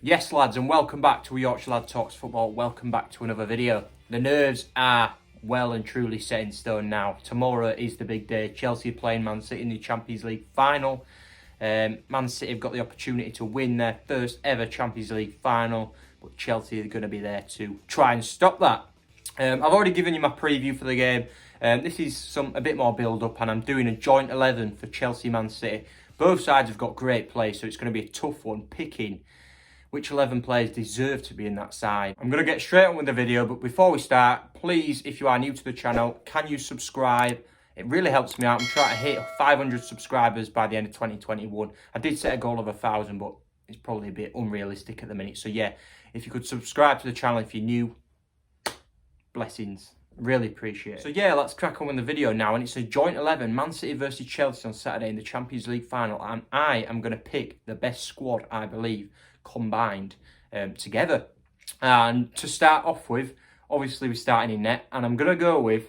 Yes lads, and welcome back to Yorkshire Lad Talks Football. Welcome back to another video. The nerves are well and truly set in stone now. Tomorrow is the big day. Chelsea are playing Man City in the Champions League final. Man City have got the opportunity to win their first ever Champions League final, but Chelsea are going to be there to try and stop that. I've already given you my preview for the game. This is a bit more build-up, and I'm doing a joint 11 for Chelsea Man City. Both sides have got great play, so it's going to be a tough one picking which 11 players deserve to be in that side. I'm going to get straight on with the video, but before we start, please, if you are new to the channel, can you subscribe? It really helps me out. I'm trying to hit 500 subscribers by the end of 2021. I did set a goal of 1,000, but it's probably a bit unrealistic at the minute. So yeah, if you could subscribe to the channel if you're new, blessings. Really appreciate it. So yeah, let's crack on with the video now. And it's a joint 11, Man City versus Chelsea on Saturday in the Champions League final. And I am going to pick the best squad, I believe, combined together. And to start off with, obviously we're starting in net. And I'm going to go with,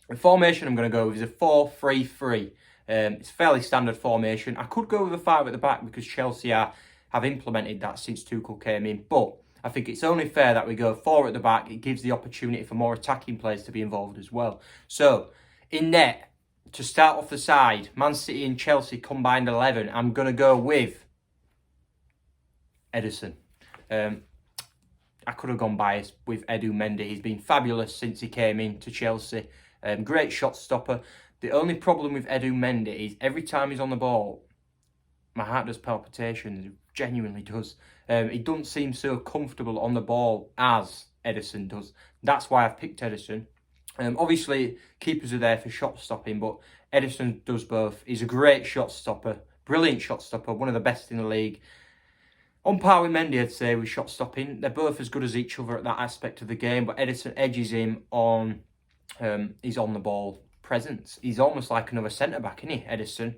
the formation I'm going to go with is a 4-3-3. It's a fairly standard formation. I could go with a 5 at the back because Chelsea have implemented that since Tuchel came in. But I think it's only fair that we go 4 at the back. It gives the opportunity for more attacking players to be involved as well. So, in net, to start off the side, Man City and Chelsea combined 11. I'm going to go with Ederson. I could have gone biased with Edu Mendy. He's been fabulous since he came into Chelsea. Great shot stopper. The only problem with Edu Mendy is every time he's on the ball, my heart does palpitations. It genuinely does. He doesn't seem so comfortable on the ball as Ederson does. That's why I've picked Ederson. Obviously, keepers are there for shot stopping, but Ederson does both. He's a great shot stopper, brilliant shot stopper, one of the best in the league. On par with Mendy, I'd say, with shot stopping. They're both as good as each other at that aspect of the game, but Ederson edges him on his on-the-ball presence. He's almost like another centre-back, isn't he, Ederson?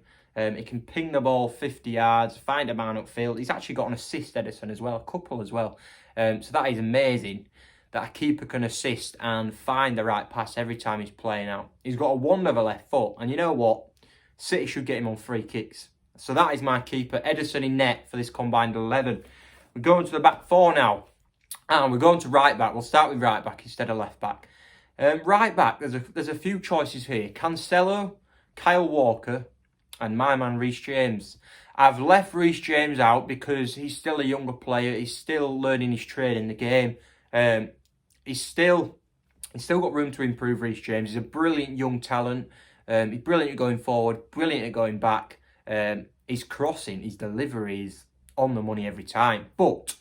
He can ping the ball 50 yards, find a man upfield. He's actually got an assist, Ederson, as well, a couple as well. So that is amazing that a keeper can assist and find the right pass every time he's playing out. He's got a wonder of a left foot, and you know what? City should get him on free kicks. So that is my keeper, Ederson in net for this combined 11. We're going to the back 4 now, and we're going to right back. We'll start with right back instead of left back. Right back, there's a few choices here. Cancelo, Kyle Walker, and my man Reece James. I've left Reece James out because he's still a younger player. He's still learning his trade in the game. He's still got room to improve, Reece James. He's a brilliant young talent. He's brilliant at going forward, brilliant at going back. His crossing, his delivery is on the money every time. But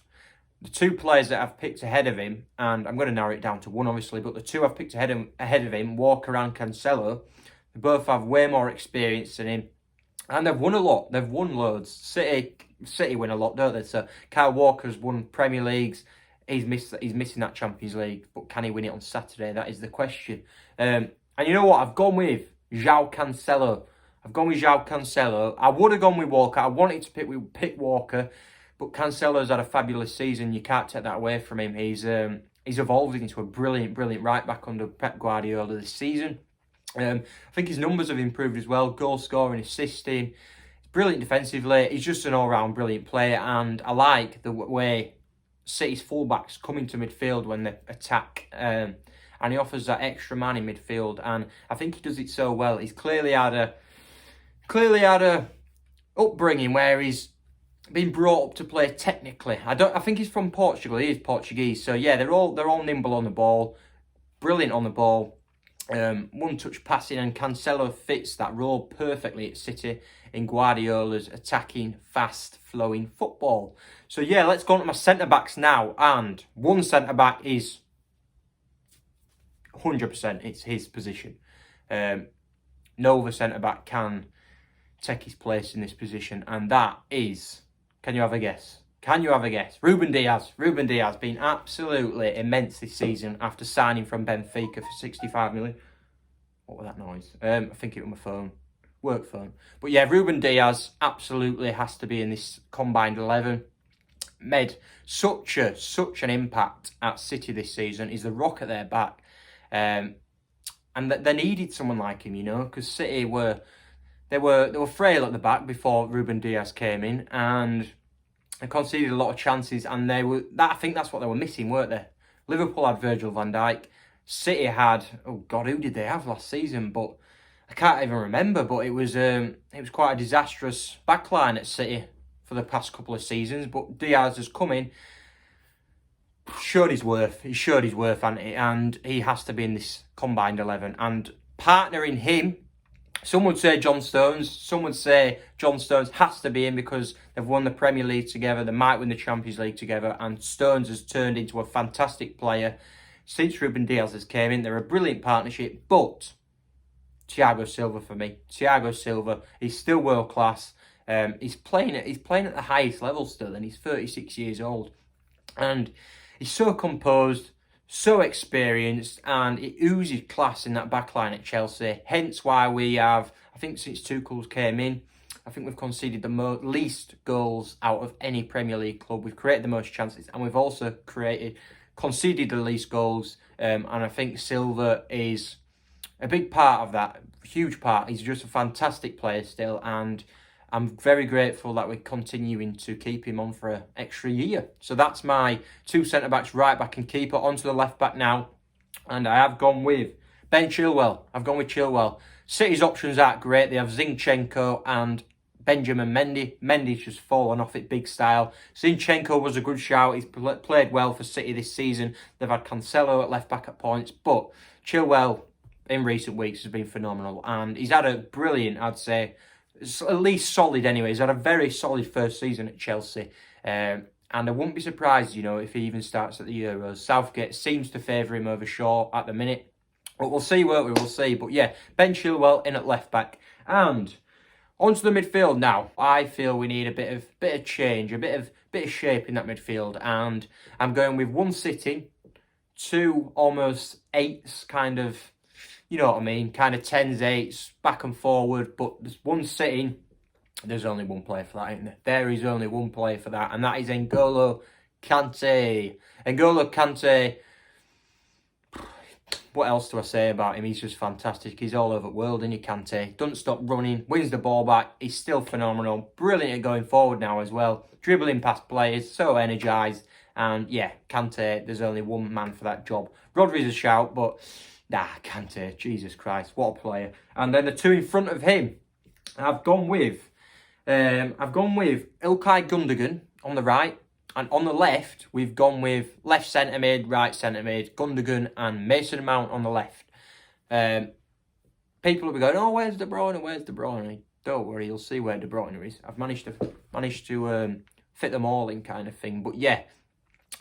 the two players that I've picked ahead of him, and I'm going to narrow it down to one obviously, but the two I've picked ahead of him, Walker and Cancelo, they both have way more experience than him. And they've won a lot. They've won loads. City win a lot, don't they? So Kyle Walker's won Premier Leagues. He's missing that Champions League, but can he win it on Saturday? That is the question. And you know what? I've gone with João Cancelo. I would have gone with Walker. I wanted to pick Walker, but Cancelo's had a fabulous season. You can't take that away from him. He's evolved into a brilliant right back under Pep Guardiola this season. I think his numbers have improved as well. Goal scoring, assisting. He's brilliant defensively. He's just an all-round brilliant player, and I like the way City's fullbacks come into midfield when they attack. And he offers that extra man in midfield, and I think he does it so well. He's clearly had a upbringing where he's been brought up to play technically. I think he's from Portugal. He is Portuguese. So yeah, they're all nimble on the ball, brilliant on the ball. One-touch passing, and Cancelo fits that role perfectly at City in Guardiola's attacking, fast-flowing football. So yeah, let's go on to my centre-backs now, and one centre-back is 100%, it's his position. No other centre-back can take his place in this position, and that is, can you have a guess? Ruben Dias. Ruben Dias been absolutely immense this season after signing from Benfica for 65 million. What was that noise? I think it was my phone. Work phone. But yeah, Ruben Dias absolutely has to be in this combined 11. Made such an impact at City this season. He's the rock at their back. And they needed someone like him, you know, because City were frail at the back before Ruben Dias came in, and They conceded a lot of chances, and I think that's what they were missing, weren't they? Liverpool had Virgil van Dijk. City had, oh God, who did they have last season? But I can't even remember. But it was quite a disastrous backline at City for the past couple of seasons. But Diaz has come in, showed his worth. He showed his worth, and he has to be in this combined 11. And partnering him, some would say John Stones. Some would say John Stones has to be in because they've won the Premier League together. They might win the Champions League together. And Stones has turned into a fantastic player since Ruben Diaz has came in. They're a brilliant partnership. But Thiago Silva for me. Thiago Silva, he's still world class. He's playing at the highest level still, and he's 36 years old. And he's so composed, so experienced, and it oozes class in that backline at Chelsea. Hence why we have, I think since Tuchel's came in, I think we've conceded the least goals out of any Premier League club. We've created the most chances, and we've also conceded the least goals. And I think Silva is a big part of that, huge part. He's just a fantastic player still, and I'm very grateful that we're continuing to keep him on for an extra year. So that's my two centre-backs, right-back and keeper. On to the left-back now. And I have gone with Ben Chilwell. I've gone with Chilwell. City's options aren't great. They have Zinchenko and Benjamin Mendy. Mendy's just fallen off it big style. Zinchenko was a good shout. He's played well for City this season. They've had Cancelo at left-back at points. But Chilwell, in recent weeks, has been phenomenal. And he's had a brilliant, I'd say, at least solid anyway. He's had a very solid first season at Chelsea. And I wouldn't be surprised, if he even starts at the Euros. Southgate seems to favour him over Shaw at the minute. But we'll see, won't we? We'll see. But yeah, Ben Chilwell in at left-back. And onto the midfield now. I feel we need a bit of change, a bit of shape in that midfield. And I'm going with one sitting, two almost eights, kind of, you know what I mean, kind of 10s, 8s, back and forward, but there's one sitting. There's only one player for that, isn't there? There is only one player for that, and that is N'Golo Kante. N'Golo Kante, what else do I say about him? He's just fantastic. He's all over the world, isn't he, Kante? Doesn't stop running, wins the ball back. He's still phenomenal. Brilliant at going forward now as well. Dribbling past players, so energised. And yeah, Kante, there's only one man for that job. Rodri's a shout, but Kante, Jesus Christ, what a player. And then the two in front of him, I've gone with Ilkay Gundogan on the right, and on the left, we've gone with left centre mid, right centre mid, Gundogan and Mason Mount on the left. People will be going, oh, where's De Bruyne? Where's De Bruyne? Don't worry, you'll see where De Bruyne is. I've managed to fit them all in, kind of thing. But yeah.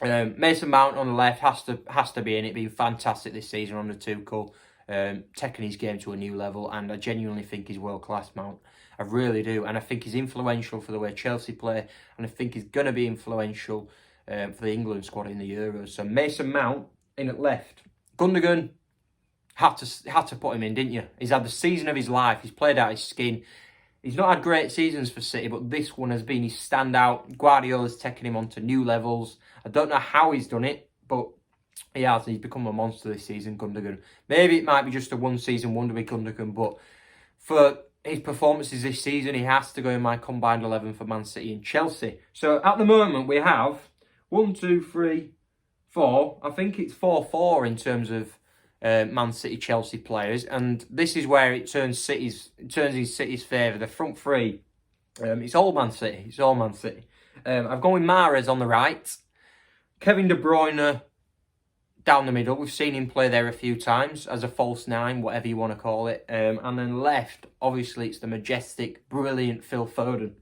Mason Mount on the left has to be in it. Been fantastic this season under Tuchel, taking his game to a new level, and I genuinely think he's world class, Mount. I really do, and I think he's influential for the way Chelsea play, and I think he's going to be influential for the England squad in the Euros. So Mason Mount in at left. Gundogan had to put him in, didn't you? He's had the season of his life. He's played out his skin. He's not had great seasons for City, but this one has been his standout. Guardiola's taken him on to new levels. I don't know how he's done it, but he has. He's become a monster this season, Gundogan. Maybe it might be just a one-season wonder with Gundogan, but for his performances this season, he has to go in my combined 11 for Man City and Chelsea. So at the moment, we have 1, 2, 3, 4. I think it's 4-4 in terms of Man City Chelsea players, and this is where it turns in City's favour. The front three, it's all Man City. It's all Man City. I've gone with Mahrez on the right, Kevin De Bruyne down the middle. We've seen him play there a few times as a false nine, whatever you want to call it. And then left, obviously, it's the majestic, brilliant Phil Foden.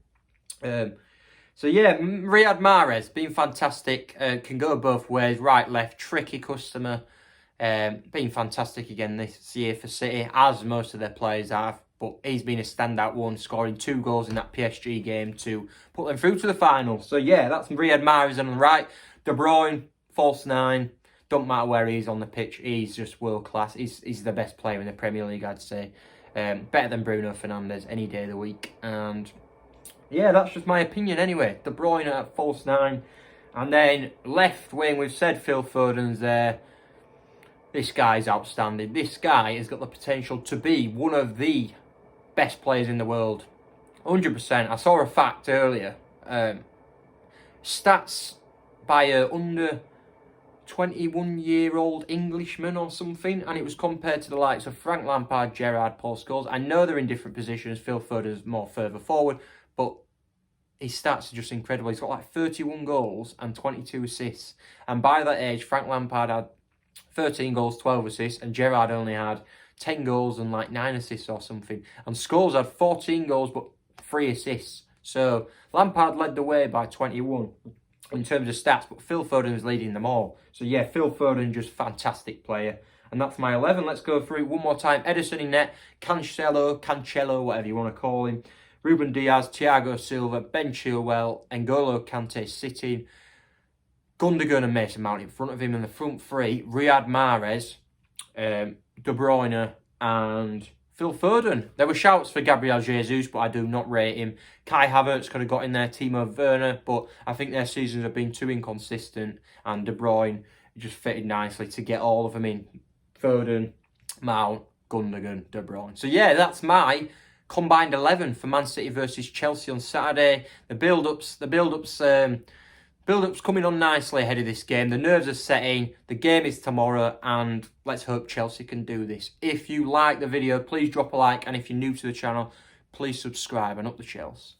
So yeah, Riyad Mahrez, been fantastic. Can go both ways, right, left, tricky customer. Been fantastic again this year for City, as most of their players have. But he's been a standout one, scoring 2 goals in that PSG game to put them through to the final. So yeah, that's Riyad Mahrez on the right. De Bruyne, false nine. Don't matter where he is on the pitch, he's just world class. He's the best player in the Premier League, I'd say. Better than Bruno Fernandes any day of the week. And yeah, that's just my opinion anyway. De Bruyne at false nine. And then left wing, we've said Phil Foden's there. This guy's outstanding. This guy has got the potential to be one of the best players in the world. 100%. I saw a fact earlier. Stats by a under 21-year-old Englishman or something, and it was compared to the likes of Frank Lampard, Gerrard, Paul Scholes. I know they're in different positions. Phil Foden's more further forward, but his stats are just incredible. He's got like 31 goals and 22 assists. And by that age, Frank Lampard had 13 goals, 12 assists, and Gerrard only had 10 goals and like 9 assists or something. And Scholes had 14 goals but 3 assists. So Lampard led the way by 21 in terms of stats, but Phil Foden is leading them all. So yeah, Phil Foden, just fantastic player. And that's my 11. Let's go through it one more time. Ederson in net, Cancelo, whatever you want to call him. Ruben Diaz, Thiago Silva, Ben Chilwell, N'Golo Kante sitting. Gundogan and Mason Mount in front of him, in the front three, Riyad Mahrez, De Bruyne and Phil Foden. There were shouts for Gabriel Jesus, but I do not rate him. Kai Havertz could have got in there, Timo Werner, but I think their seasons have been too inconsistent, and De Bruyne just fitted nicely to get all of them in. Foden, Mount, Gundogan, De Bruyne. So yeah, that's my combined 11 for Man City versus Chelsea on Saturday. The build-up's coming on nicely ahead of this game. The nerves are setting. The game is tomorrow, and let's hope Chelsea can do this. If you like the video, please drop a like, and if you're new to the channel, please subscribe, and up the Chelsea.